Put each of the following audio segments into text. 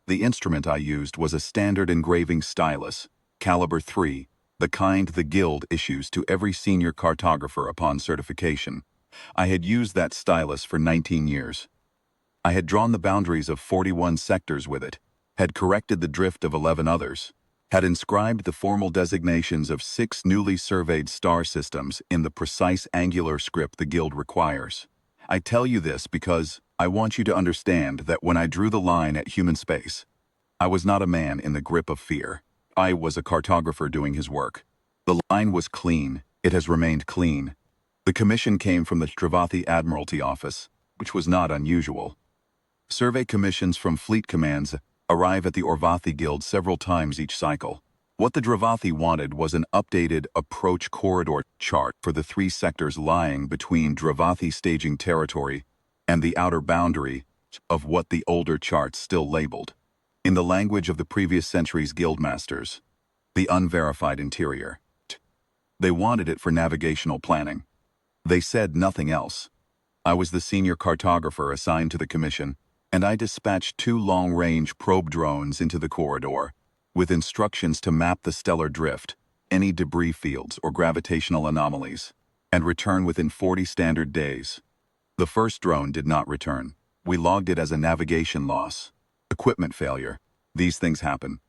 The instrument I used was a standard engraving stylus, caliber 3, the kind the Guild issues to every senior cartographer upon certification. I had used that stylus for 19 years. I had drawn the boundaries of 41 sectors with it, had corrected the drift of 11 others, had inscribed the formal designations of 6 newly surveyed star systems in the precise angular script the Guild requires. I tell you this because I want you to understand that when I drew the line at human space, I was not a man in the grip of fear. I was a cartographer doing his work. The line was clean. It has remained clean. The commission came from the Stravathi Admiralty Office, which was not unusual. Survey commissions from fleet commands arrive at the Orvathi Guild several times each cycle. What the Dravathi wanted was an updated approach corridor chart for the 3 sectors lying between Dravathi staging territory and the outer boundary of what the older charts still labeled, in the language of the previous century's guildmasters, the unverified interior. They wanted it for navigational planning. They said nothing else. I was the senior cartographer assigned to the commission, and I dispatched 2 long-range probe drones into the corridor, with instructions to map the stellar drift, any debris fields or gravitational anomalies, and return within 40 standard days. The first drone did not return. We logged it as a navigation loss. Equipment failure. These things happen.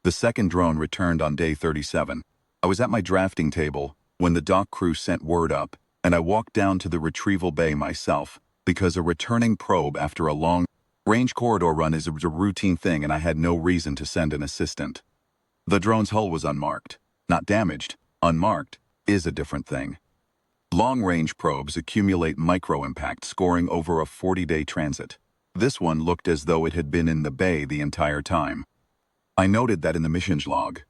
The second drone returned on day 37. I was at my drafting table when the dock crew sent word up, and I walked down to the retrieval bay myself, because a returning probe after a long-range corridor run is a routine thing and I had no reason to send an assistant. The drone's hull was unmarked. Not damaged. Unmarked is a different thing. Long-range probes accumulate micro-impact scoring over a 40-day transit. This one looked as though it had been in the bay the entire time. I noted that in the missions log.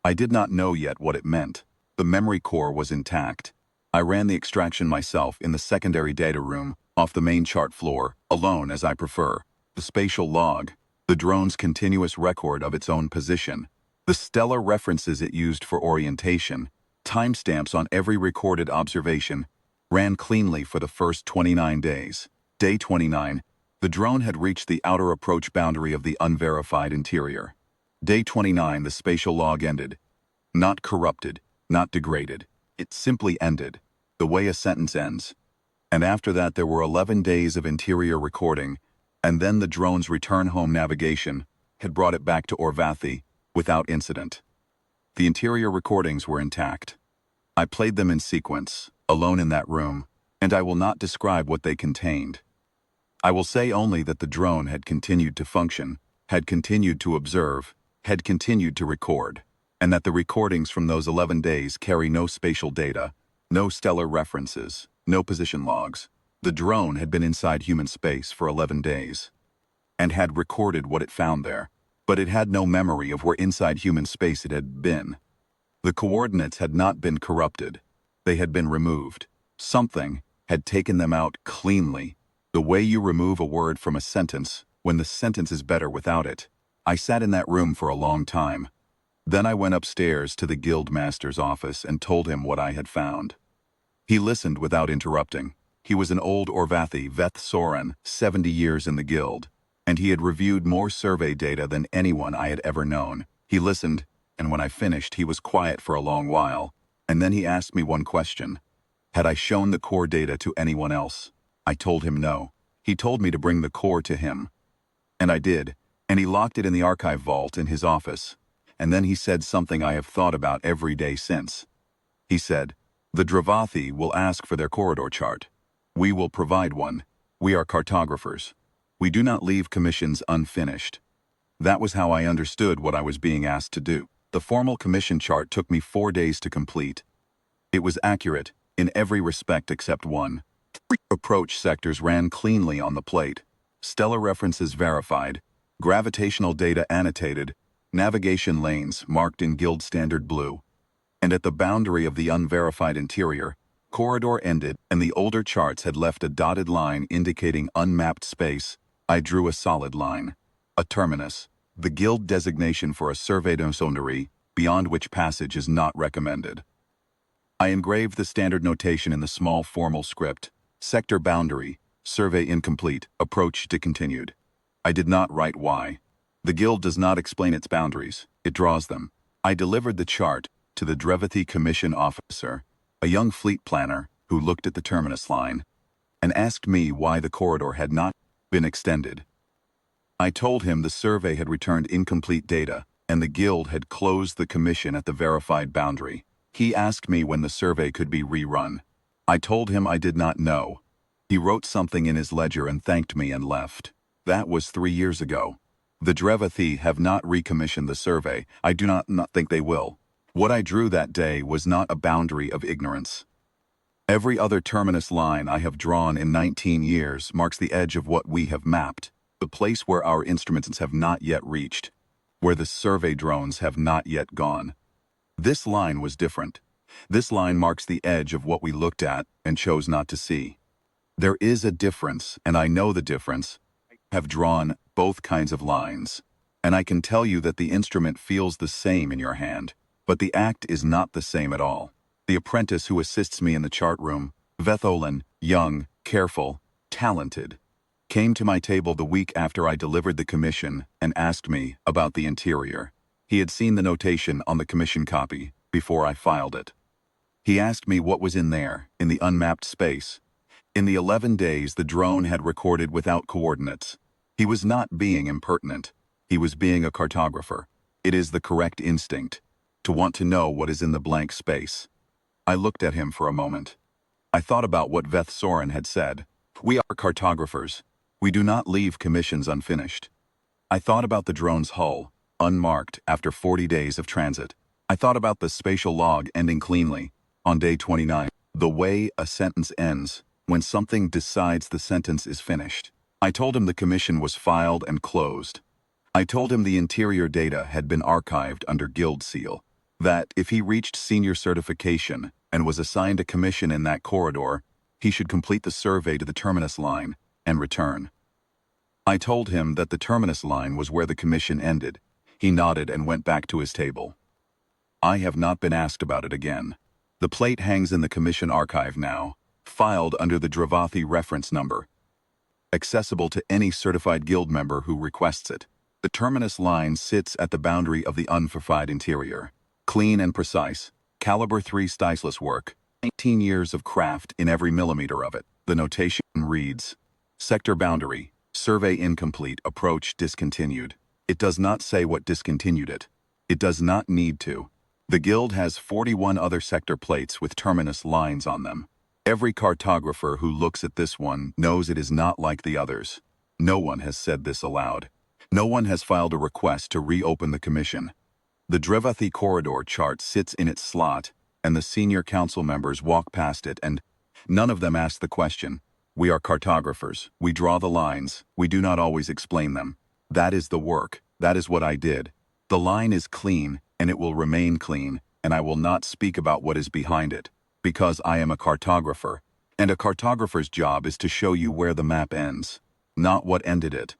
I did not know yet what it meant. The memory core was intact. I ran the extraction myself in the secondary data room, off the main chart floor, alone as I prefer. The spatial log, the drone's continuous record of its own position, the stellar references it used for orientation, timestamps on every recorded observation, ran cleanly for the first 29 days. Day 29, the drone had reached the outer approach boundary of the unverified interior. Day 29, the spatial log ended. Not corrupted, not degraded. It simply ended, the way a sentence ends. And after that there were 11 days of interior recording, and then the drone's return home navigation had brought it back to Orvathi without incident. The interior recordings were intact. I played them in sequence, alone in that room, and I will not describe what they contained. I will say only that the drone had continued to function, had continued to observe, had continued to record, and that the recordings from those 11 days carry no spatial data, no stellar references, no position logs. The drone had been inside human space for 11 days, and had recorded what it found there, but it had no memory of where inside human space it had been. The coordinates had not been corrupted. They had been removed. Something had taken them out cleanly, the way you remove a word from a sentence when the sentence is better without it. I sat in that room for a long time. Then I went upstairs to the guild master's office and told him what I had found. He listened without interrupting. He was an old Orvathi Veth Soren, 70 years in the guild, and he had reviewed more survey data than anyone I had ever known. He listened, and when I finished, he was quiet for a long while, and then he asked me one question. Had I shown the core data to anyone else? I told him no. He told me to bring the core to him. And I did, and he locked it in the archive vault in his office. And then he said something I have thought about every day since. He said, "The Dravathi will ask for their corridor chart. We will provide one. We are cartographers. We do not leave commissions unfinished." That was how I understood what I was being asked to do. The formal commission chart took me 4 days to complete. It was accurate, in every respect except one. Approach sectors ran cleanly on the plate. Stellar references verified. Gravitational data annotated. Navigation lanes marked in guild standard blue. And at the boundary of the unverified interior, corridor ended and the older charts had left a dotted line indicating unmapped space. I drew a solid line. A terminus. The guild designation for a surveyed boundary, beyond which passage is not recommended. I engraved the standard notation in the small formal script. Sector boundary, survey incomplete, approach discontinued. I did not write why. The guild does not explain its boundaries, it draws them. I delivered the chart to the Drevathy Commission officer, a young fleet planner who looked at the terminus line, and asked me why the corridor had not been extended. I told him the survey had returned incomplete data, and the guild had closed the commission at the verified boundary. He asked me when the survey could be rerun. I told him I did not know. He wrote something in his ledger and thanked me and left. That was 3 years ago. The Drevathy have not recommissioned the survey. I do not think they will. What I drew that day was not a boundary of ignorance. Every other terminus line I have drawn in 19 years marks the edge of what we have mapped, the place where our instruments have not yet reached, where the survey drones have not yet gone. This line was different. This line marks the edge of what we looked at and chose not to see. There is a difference, and I know the difference. I have drawn both kinds of lines, and I can tell you that the instrument feels the same in your hand, but the act is not the same at all. The apprentice who assists me in the chart room, Vetholin, young, careful, talented, came to my table the week after I delivered the commission and asked me about the interior. He had seen the notation on the commission copy before I filed it. He asked me what was in there, in the unmapped space. In the 11 days the drone had recorded without coordinates. He was not being impertinent. He was being a cartographer. It is the correct instinct, to want to know what is in the blank space. I looked at him for a moment. I thought about what Veth Soren had said. We are cartographers. We do not leave commissions unfinished. I thought about the drone's hull, unmarked after 40 days of transit. I thought about the spatial log ending cleanly, on day 29. The way a sentence ends, when something decides the sentence is finished. I told him the commission was filed and closed. I told him the interior data had been archived under Guild Seal, that if he reached senior certification and was assigned a commission in that corridor, he should complete the survey to the terminus line and return. I told him that the terminus line was where the commission ended. He nodded and went back to his table. I have not been asked about it again. The plate hangs in the commission archive now, filed under the Drevathy reference number, accessible to any certified guild member who requests it. The terminus line sits at the boundary of the unverified interior. Clean and precise, caliber 3 stylus work, 19 years of craft in every millimeter of it. The notation reads, Sector boundary, survey incomplete, approach discontinued. It does not say what discontinued it. It does not need to. The guild has 41 other sector plates with terminus lines on them. Every cartographer who looks at this one knows it is not like the others. No one has said this aloud. No one has filed a request to reopen the commission. The Drevathy corridor chart sits in its slot, and the senior council members walk past it, and none of them ask the question. We are cartographers. We draw the lines. We do not always explain them. That is the work. That is what I did. The line is clean, and it will remain clean, and I will not speak about what is behind it, because I am a cartographer, and a cartographer's job is to show you where the map ends, not what ended it.